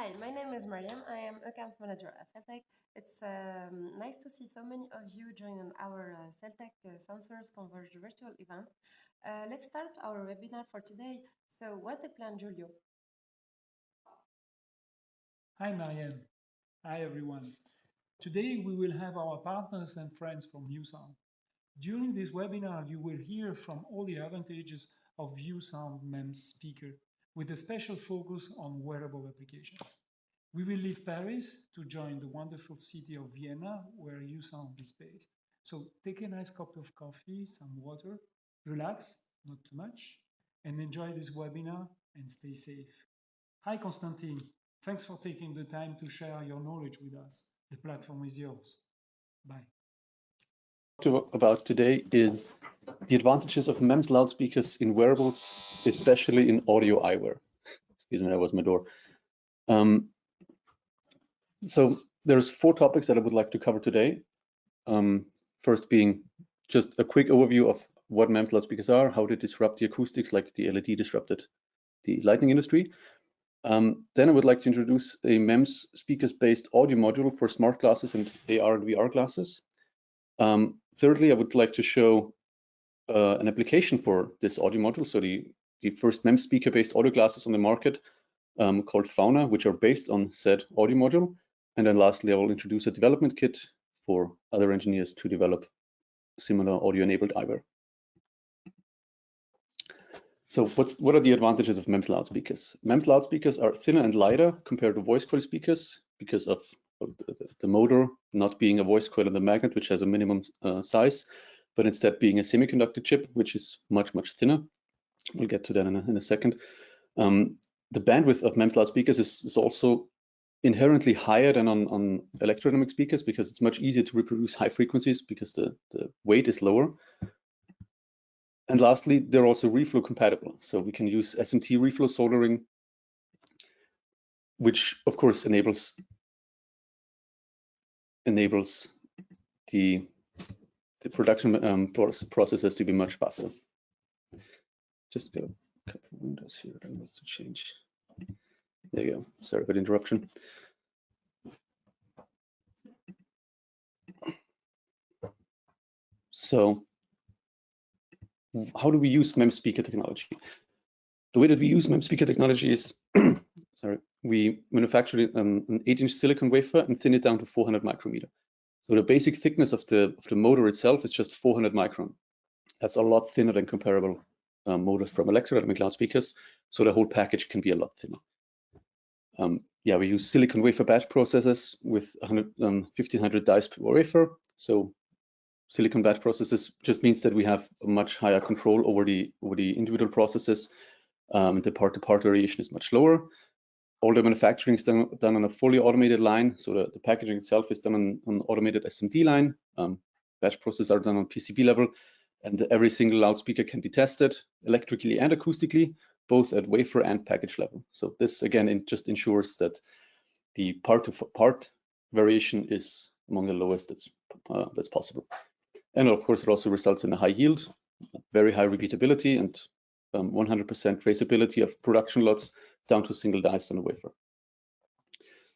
Hi, my name is Mariam. I am account manager at SELTECH. It's nice to see so many of you joining our SELTECH Sensors Converge virtual event. Let's start our webinar for today. So what's the plan, Giulio? Hi, Mariam. Hi, everyone. Today, we will have our partners and friends from USound. During this webinar, you will hear from all the advantages of USound MEMS speaker, with a special focus on wearable applications. We will leave Paris to join the wonderful city of Vienna, where USound is based. So take a nice cup of coffee, some water, relax, not too much, and enjoy this webinar and stay safe. Hi, Konstantin. Thanks for taking the time to share your knowledge with us. The platform is yours. Bye. About today is the advantages of MEMS loudspeakers in wearables, especially in audio eyewear. Excuse me, that was my door. So there's 4 topics that I would like to cover today. First being just a quick overview of what MEMS loudspeakers are, how they disrupt the acoustics like the LED disrupted the lighting industry. Then I would like to introduce a MEMS speakers-based audio module for smart glasses and AR and VR glasses. Thirdly, I would like to show an application for this audio module. So the first MEMS speaker-based audio glasses on the market called Fauna, which are based on said audio module. And then lastly, I will introduce a development kit for other engineers to develop similar audio-enabled eyewear. So what are the advantages of MEMS loudspeakers? MEMS loudspeakers are thinner and lighter compared to voice coil speakers because of the motor not being a voice coil and the magnet, which has a minimum size, but instead being a semiconductor chip, which is much, much thinner. We'll get to that in a second. The bandwidth of MEMS loudspeakers is also inherently higher than on electrodynamic speakers because it's much easier to reproduce high frequencies because the weight is lower. And lastly, they're also reflow compatible. So we can use SMT reflow soldering, which of course enables the production processes to be much faster. Just go a couple of windows here. I need to change. There you go. Sorry for the interruption. So how do we use MEMS speaker technology? The way that we use MEMS speaker technology is, sorry, we manufacture an 8-inch silicon wafer and thin it down to 400 micrometer. So the basic thickness of the motor itself is just 400 micron. That's a lot thinner than comparable motors from electrodynamic loudspeakers. So the whole package can be a lot thinner. We use silicon wafer batch processes with 1500 dies per wafer. So silicon batch processes just means that we have a much higher control over the individual processes. The part-to-part variation is much lower. All the manufacturing is done on a fully automated line. So the packaging itself is done on an automated SMT line. Batch processes are done on PCB level, and every single loudspeaker can be tested electrically and acoustically, both at wafer and package level. So this again just ensures that the part-to-part variation is among the lowest that's possible. And of course, it also results in a high yield, very high repeatability, and 100% traceability of production lots down to single dies on a wafer.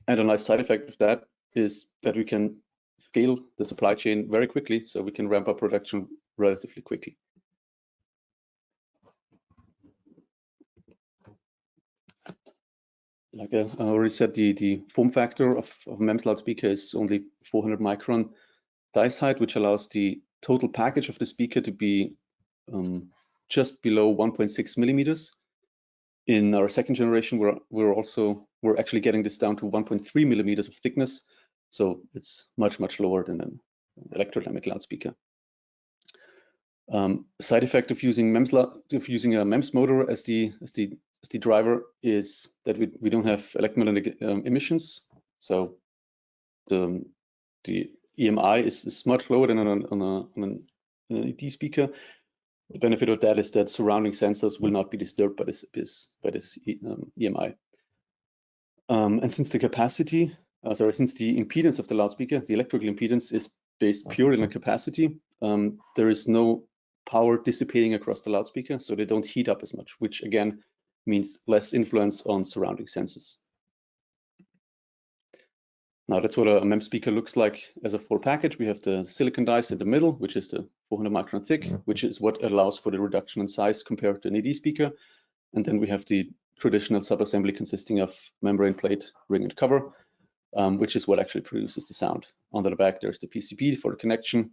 And a nice side effect of that is that we can scale the supply chain very quickly, so we can ramp up production relatively quickly. Like I already said, the form factor of MEMS loudspeaker is only 400 micron dice height, which allows the total package of the speaker to be just below 1.6 millimeters. In our second generation, we're actually getting this down to 1.3 millimeters of thickness, so it's much lower than an electrodynamic loudspeaker. Side effect of using a MEMS motor as the driver is that we don't have electromagnetic emissions, so the EMI is much lower than on an LED speaker. The benefit of that is that surrounding sensors will not be disturbed by this EMI. And since the impedance of the loudspeaker, the electrical impedance is based purely on capacity, there is no power dissipating across the loudspeaker, so they don't heat up as much, which again means less influence on surrounding sensors. Now that's what a MEMS speaker looks like as a full package. We have the silicon dice in the middle, which is the 400 micron thick, which is what allows for the reduction in size compared to an AD speaker. And then we have the traditional subassembly consisting of membrane plate, ring, and cover, which is what actually produces the sound. On the back, there's the PCB for the connection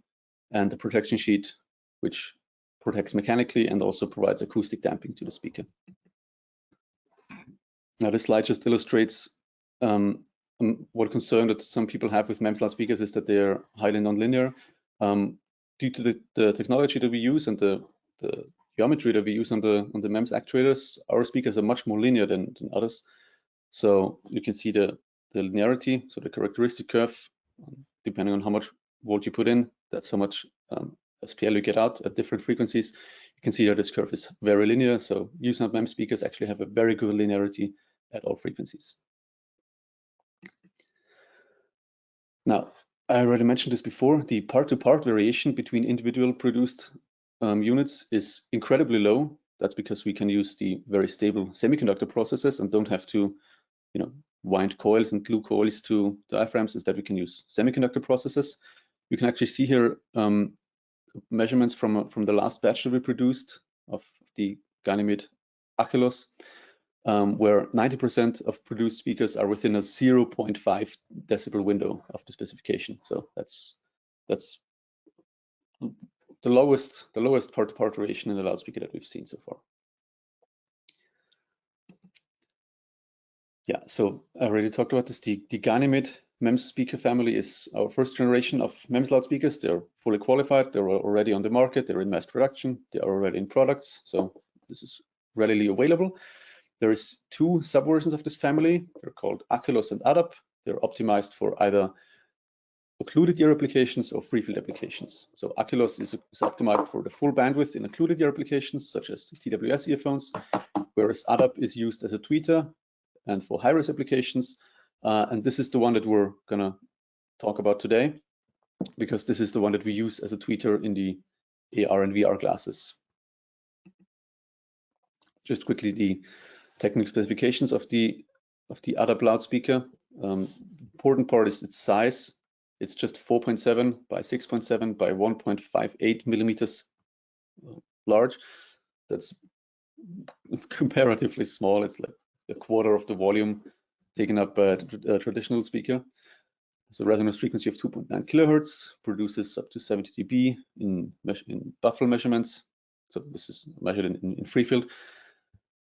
and the protection sheet, which protects mechanically and also provides acoustic damping to the speaker. Now, this slide just illustrates what concern that some people have with MEMS loudspeakers is that they're highly nonlinear. Due to the technology that we use and the geometry that we use on the MEMS actuators, our speakers are much more linear than others. So you can see the linearity, so the characteristic curve, depending on how much volt you put in, that's how much SPL you get out at different frequencies. You can see that this curve is very linear. So USound MEMS speakers actually have a very good linearity at all frequencies. Now, I already mentioned this before, the part-to-part variation between individual produced units is incredibly low. That's because we can use the very stable semiconductor processes and don't have to, wind coils and glue coils to diaphragms. Instead, we can use semiconductor processes. You can actually see here measurements from the last batch that we produced of the Ganymede Achelos, where 90% of produced speakers are within a 0.5 decibel window of the specification. So that's the lowest part-to-part variation in a loudspeaker that we've seen so far. Yeah, so I already talked about this. The Ganymede MEMS speaker family is our first generation of MEMS loudspeakers. They're fully qualified. They're already on the market. They're in mass production. They are already in products. So this is readily available. There is two subversions of this family. They're called Achelos and ADAP. They're optimized for either occluded ear applications or free field applications. So Achelos is optimized for the full bandwidth in occluded ear applications, such as TWS earphones, whereas ADAP is used as a tweeter and for high-res applications. And this is the one that we're gonna talk about today, because this is the one that we use as a tweeter in the AR and VR glasses. Just quickly, the technical specifications of the ADAP loudspeaker. Important part is its size. It's just 4.7 by 6.7 by 1.58 millimeters large. That's comparatively small. It's like a quarter of the volume taken up by a traditional speaker. So resonance frequency of 2.9 kilohertz, produces up to 70 dB in buffle measurements. So this is measured in free field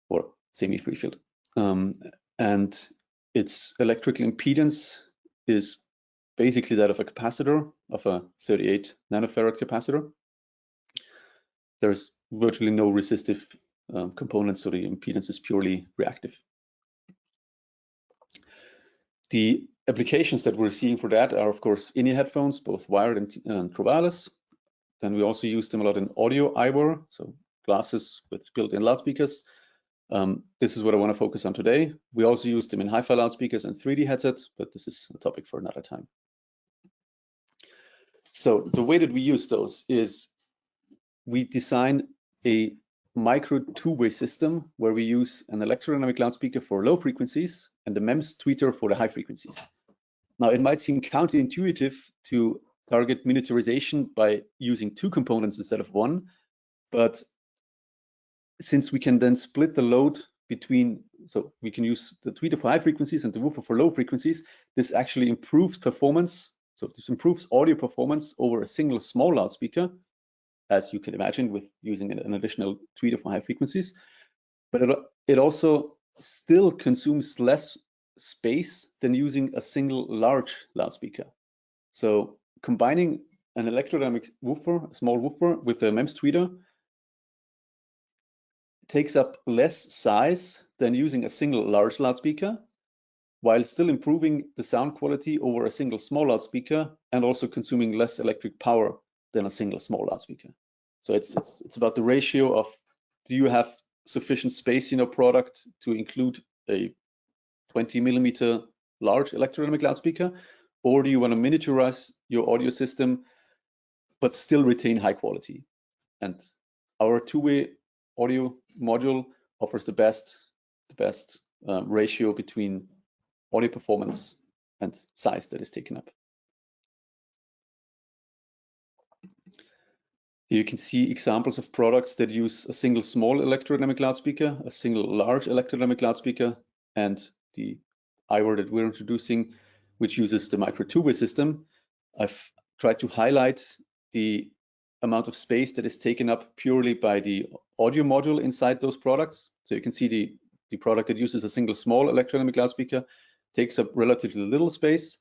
or semi-free field. And its electrical impedance is basically that of a capacitor, of a 38 nanofarad capacitor. There's virtually no resistive components, so the impedance is purely reactive. The applications that we're seeing for that are, of course, in-ear headphones, both wired and true wireless. Then we also use them a lot in audio eyewear, so glasses with built-in loudspeakers. This is what I want to focus on today. We also use them in hi-fi loudspeakers and 3D headsets, but this is a topic for another time. So the way that we use those is we design a micro two-way system where we use an electrodynamic loudspeaker for low frequencies and the MEMS tweeter for the high frequencies. Now, it might seem counterintuitive to target miniaturization by using two components instead of one, but since we can then split the load between, so we can use the tweeter for high frequencies and the woofer for low frequencies, this actually improves performance. So this improves audio performance over a single small loudspeaker, as you can imagine with using an additional tweeter for high frequencies. But it also still consumes less space than using a single large loudspeaker. So combining an electrodynamic woofer, a small woofer, with a MEMS tweeter takes up less size than using a single large loudspeaker, while still improving the sound quality over a single small loudspeaker and also consuming less electric power than a single small loudspeaker. So it's about the ratio of, do you have sufficient space in your product to include a 20 millimeter large electrodynamic loudspeaker, or do you want to miniaturize your audio system but still retain high quality? And our two-way audio module offers the best ratio between audio performance and size that is taken up. Here you can see examples of products that use a single small electrodynamic loudspeaker, a single large electrodynamic loudspeaker, and the eyewear that we're introducing, which uses the micro two-way system. I've tried to highlight the amount of space that is taken up purely by the audio module inside those products. So you can see the product that uses a single small electrodynamic loudspeaker takes up relatively little space.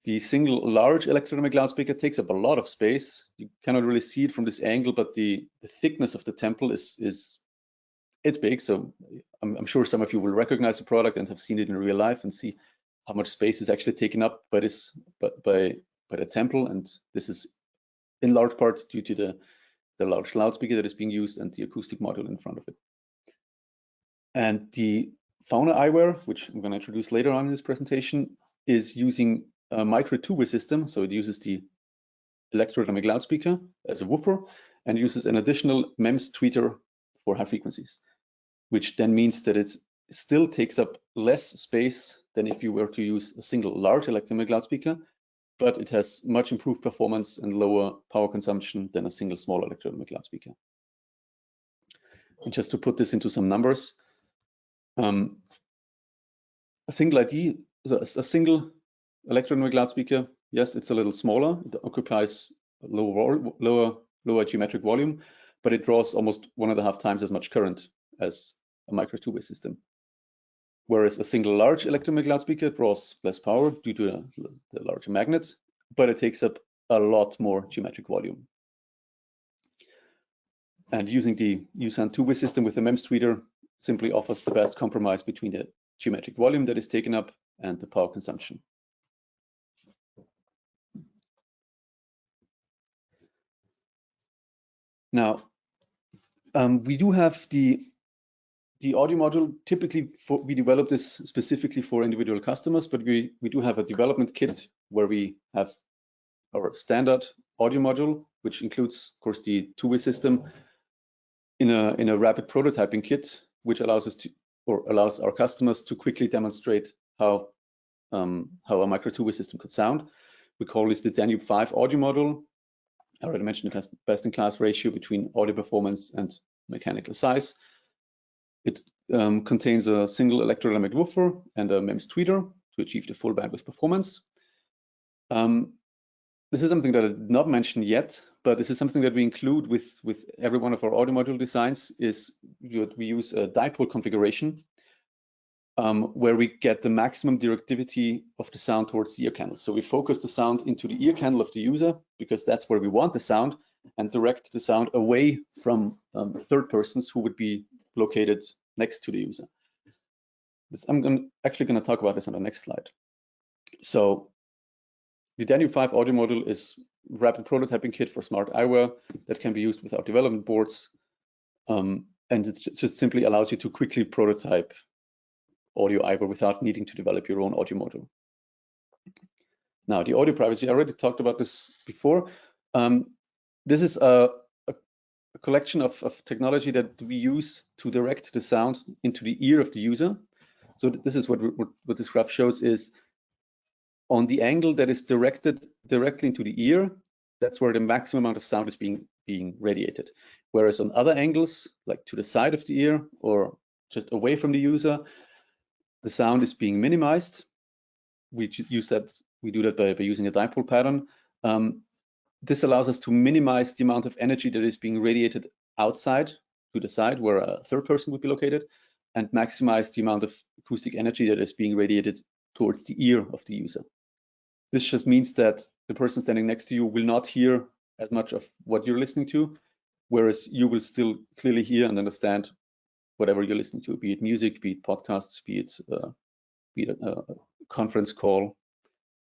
The single large electrodynamic loudspeaker takes up a lot of space. You cannot really see it from this angle, but the thickness of the temple it's big. So I'm sure some of you will recognize the product and have seen it in real life and see how much space is actually taken up by the temple. And this is in large part due to the large loudspeaker that is being used and the acoustic module in front of it. And the Fauna eyewear, which I'm going to introduce later on in this presentation, is using a micro two-way system. So it uses the electrodynamic loudspeaker as a woofer and uses an additional MEMS tweeter for high frequencies, which then means that it still takes up less space than if you were to use a single large electrodynamic loudspeaker, but it has much improved performance and lower power consumption than a single small electrodynamic loudspeaker. And just to put this into some numbers, a single electrodynamic loudspeaker, yes, it's a little smaller. It occupies a lower geometric volume, but it draws almost 1.5 times as much current as a micro two-way system. Whereas a single large electrodynamic loudspeaker draws less power due to the larger magnet, but it takes up a lot more geometric volume. And using the USound two-way system with the MEMS tweeter simply offers the best compromise between the geometric volume that is taken up and the power consumption. Now, we do have the audio module. Typically, we develop this specifically for individual customers, but we do have a development kit where we have our standard audio module, which includes, of course, the two-way system in a rapid prototyping kit, which allows us to, or allows our customers to quickly demonstrate how a micro two-way system could sound. We call this the Danube 5 audio module. I already mentioned it has best-in-class ratio between audio performance and mechanical size. It contains a single electrodynamic woofer and a MEMS tweeter to achieve the full bandwidth performance. This is something that I did not mention yet, but this is something that we include with every one of our audio module designs, is that we use a dipole configuration where we get the maximum directivity of the sound towards the ear canal. So we focus the sound into the ear canal of the user because that's where we want the sound, and direct the sound away from third persons who would be located next to the user. I'm actually going to talk about this on the next slide. So the Danube 5 audio module is rapid prototyping kit for smart eyewear that can be used without development boards, and it just simply allows you to quickly prototype audio eyewear without needing to develop your own audio module. Now, the audio privacy, I already talked about this before. This is a collection of technology that we use to direct the sound into the ear of the user. So this is what this graph shows, is on the angle that is directed directly into the ear, that's where the maximum amount of sound is being radiated. Whereas on other angles, like to the side of the ear or just away from the user, the sound is being minimized. We do that by using a dipole pattern. This allows us to minimize the amount of energy that is being radiated outside to the side where a third person would be located, and maximize the amount of acoustic energy that is being radiated towards the ear of the user. This just means that the person standing next to you will not hear as much of what you're listening to, whereas you will still clearly hear and understand whatever you're listening to, be it music, be it podcasts, be it a conference call.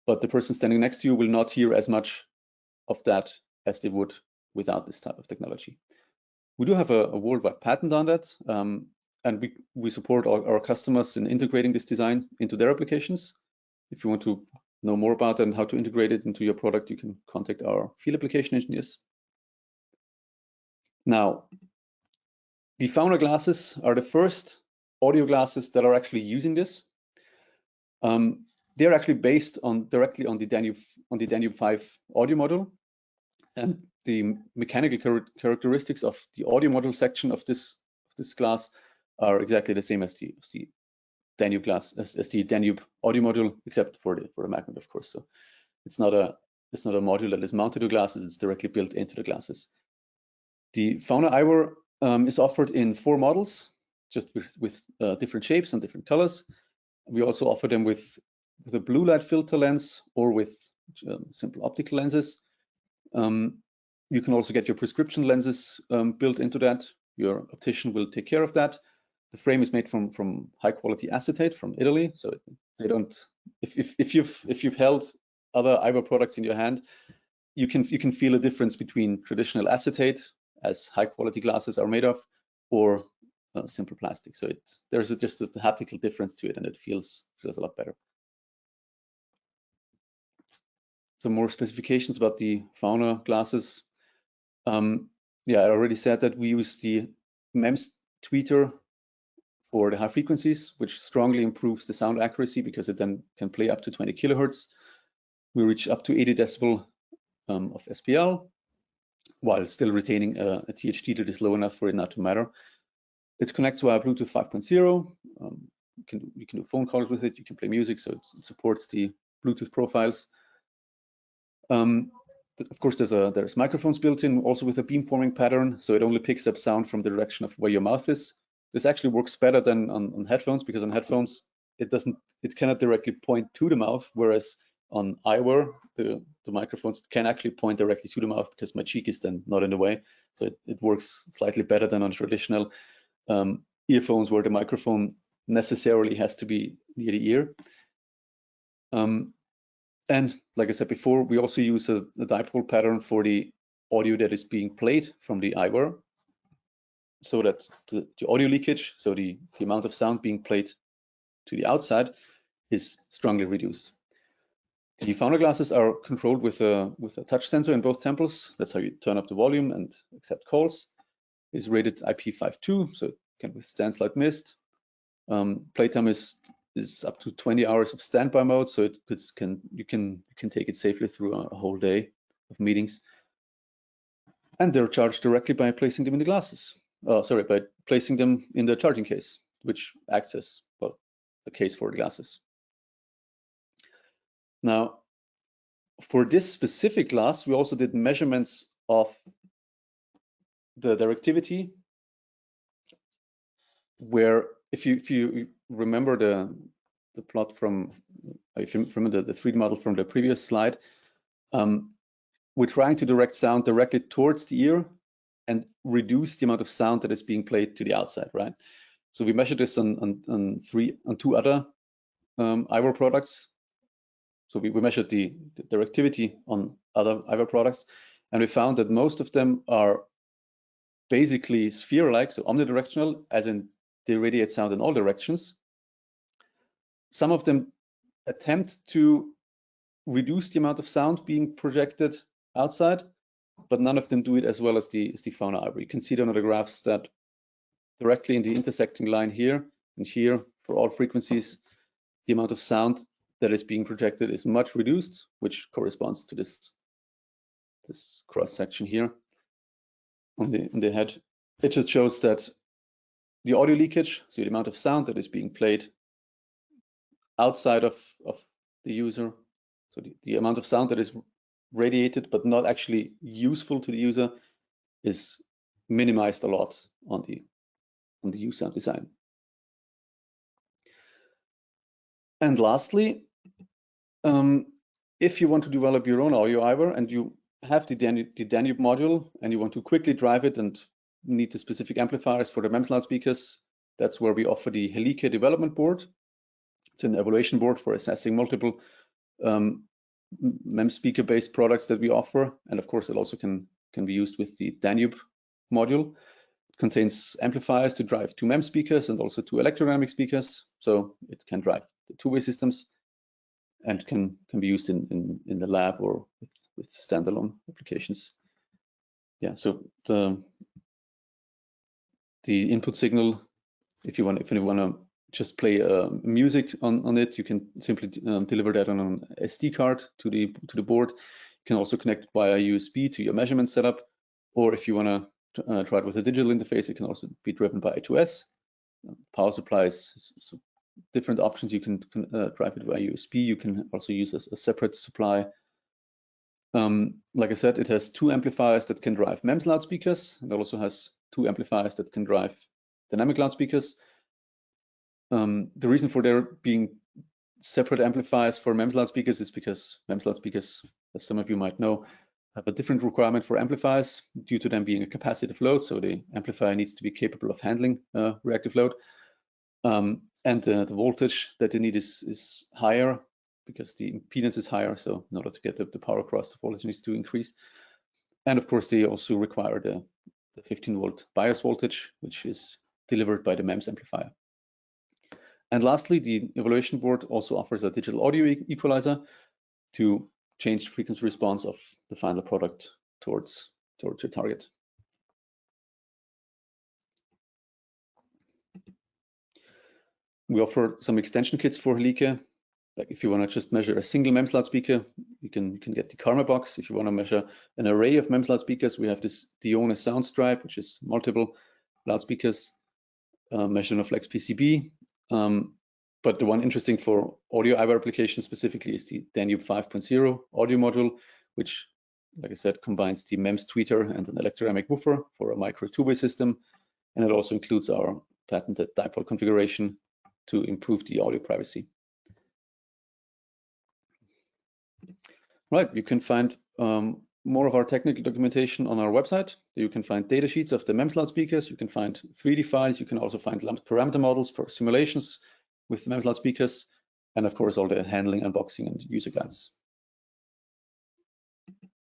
But the person standing next to you will not hear as much of that as they would without this type of technology. We do have a worldwide patent on that, and we support our customers in integrating this design into their applications. If you want to know more about it and how to integrate it into your product, you can contact our field application engineers. Now, the Fauna glasses are the first audio glasses that are actually using this. they're actually based on directly on the Danube 5 audio module, and the mechanical characteristics of the audio module section of this glass are exactly the same as the Danube glass, as the Danube audio module, except for the magnet, of course. So it's not a module that is mounted to glasses; it's directly built into the glasses. The Fauna eyewear is offered in 4 models, just with different shapes and different colors. We also offer them with a blue light filter lens or with simple optical lenses. You can also get your prescription lenses built into that. Your optician will take care of that. The frame is made from high quality acetate from Italy, so they don't. If you've held other eyewear products in your hand, you can feel a difference between traditional acetate, as high quality glasses are made of, or simple plastic. So there's just a haptical difference to it, and it feels a lot better. Some more specifications about the Fauna glasses. Yeah, I already said that we use the MEMS tweeter for the high frequencies, which strongly improves the sound accuracy because it then can play up to 20 kilohertz. We reach up to 80 decibel of SPL, while still retaining a THD that is low enough for it not to matter. It connects via Bluetooth 5.0. You can do phone calls with it. You can play music, so it supports the Bluetooth profiles. Of course, there's microphones built in, also with a beamforming pattern, so it only picks up sound from the direction of where your mouth is. This actually works better than on headphones, because on headphones it cannot directly point to the mouth, whereas on eyewear the microphones can actually point directly to the mouth because my cheek is then not in the way. So it works slightly better than on traditional earphones, where the microphone necessarily has to be near the ear. And like I said before, we also use a dipole pattern for the audio that is being played from the eyewear, so that the audio leakage, so the amount of sound being played to the outside, is strongly reduced. The Fauna glasses are controlled with a touch sensor in both temples. That's how you turn up the volume and accept calls. It's rated IP52, so it can withstand slight mist. Playtime is up to 20 hours of standby mode, so you can take it safely through a whole day of meetings. And they're charged directly by placing them in the glasses. By placing them in the charging case, which acts as, well, the case for the glasses. Now, for this specific glass, we also did measurements of the directivity, where if you remember the plot from, if you remember the 3D model from the previous slide, we're trying to direct sound directly towards the ear and reduce the amount of sound that is being played to the outside, right? So we measured this on 2 other eyewear products. So we measured the directivity on other eyewear products, and we found that most of them are basically sphere-like, so omnidirectional, as in they radiate sound in all directions. Some of them attempt to reduce the amount of sound being projected outside, but none of them do it as well as the Fauna eyewear. You can see on the graphs that directly in the intersecting line here and here, for all frequencies, the amount of sound that is being projected is much reduced, which corresponds to this cross section here on the head. It just shows that the audio leakage, so the amount of sound that is being played outside of the user, so the amount of sound that is radiated but not actually useful to the user, is minimized a lot on the USound design. And lastly, if you want to develop your own audio eyewear and you have the Danube module and you want to quickly drive it and need the specific amplifiers for the MEMS loudspeakers, that's where we offer the Helike development board. It's an evaluation board for assessing multiple MEMS speaker-based products that we offer, and of course it also can be used with the Danube module. It contains amplifiers to drive 2 MEMS speakers and also 2 electrodynamic speakers, so it can drive the 2-way systems and can be used in the lab or with standalone applications. Yeah, so the input signal, if you want to just play music on it. You can simply deliver that on an SD card to the board. You can also connect it via USB to your measurement setup, or if you want to try it with a digital interface, it can also be driven by I2S. Power supplies, so different options. You can drive it via USB. You can also use a separate supply. Like I said, it has 2 amplifiers that can drive MEMS loudspeakers, and it also has 2 amplifiers that can drive dynamic loudspeakers. The reason for there being separate amplifiers for MEMS loudspeakers is because MEMS loudspeakers, as some of you might know, have a different requirement for amplifiers due to them being a capacitive load. So the amplifier needs to be capable of handling reactive load. And the voltage that they need is higher because the impedance is higher. So in order to get the power across, the voltage needs to increase. And of course, they also require the 15-volt bias voltage, which is delivered by the MEMS amplifier. And lastly, the evaluation board also offers a digital audio equalizer to change the frequency response of the final product towards your target. We offer some extension kits for Helike. Like if you want to just measure a single MEMS loudspeaker, you can get the Karma box. If you want to measure an array of MEMS loudspeakers, we have this Dione sound stripe, which is multiple loudspeakers measured on a flex PCB. But the one interesting for audio eyewear applications specifically is the Danube 5.0 audio module, which, like I said, combines the MEMS tweeter and an electrodynamic woofer for a micro two-way system. And it also includes our patented dipole configuration to improve the audio privacy. Right, you can find more of our technical documentation on our website. You can find data sheets of the MEMS loudspeakers. You can find 3D files. You can also find lumped parameter models for simulations with MEMS loudspeakers, and of course all the handling, unboxing, and user guides.